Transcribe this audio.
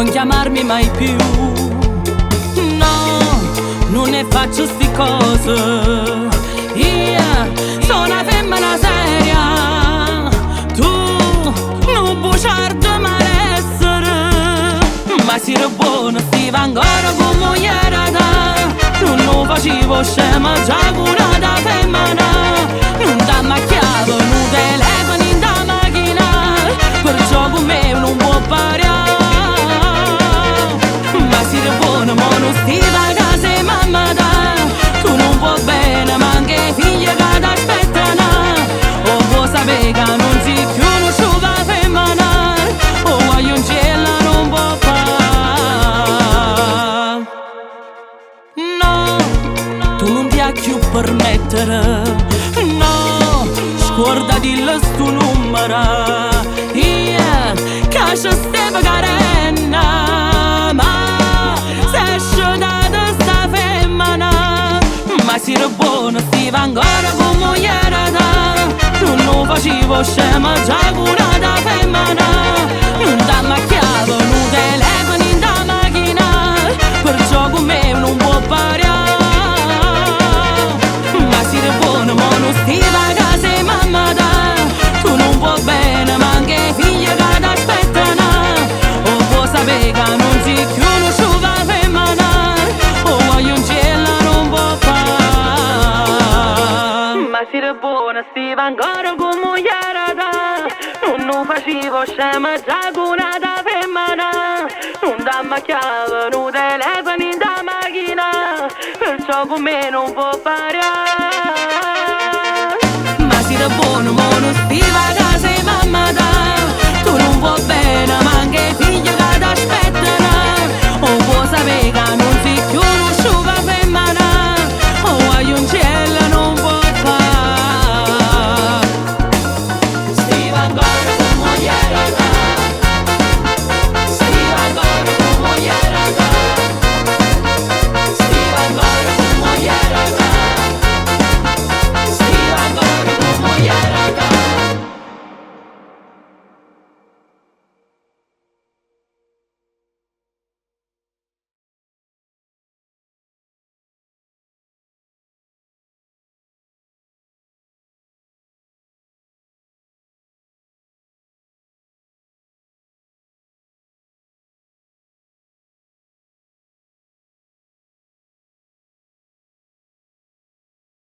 non chiamarmi mai più. No, non ne faccio sti cose. Io sono una femmina seria, tu non buciardo malessere. Ma si era buono, stiva ancora come ieri da. Non lo facevo scema, già una da femmina. Non da macchiavo, non telefono in da macchina. Perciò con me non può pariare. Ma si era buono, ma non stiva a casa e mamma da. Tu non può bene, ma anche figlia che ti aspettano. O può sapere che non si più conosciuta femmina. O voglio un cielo non può fare. No, tu non ti hai più permettere. No, scorda di sto numero. Io che ci stavo carena, ma se sciodata sta femmina. Ma si era buono, stiva ancora come ieri da. Non lo facevo scema, già una da femmina. Non da macchiavo, non telefono in da macchina. Perciò con me non può pariare. Ma si era buono, ma non stiva a casa e mamma da. Tu non può bene, ma anche figlia che ti aspettano. O può sapere che non si più conosciuta femmina. O voglio un cielo non può fare. Ma si era buona, stiva ancora come ieri da. Non lo facevo scema, già una da femmina. Non da macchiavo, non telefono in da macchina. Perciò con me non può pariare.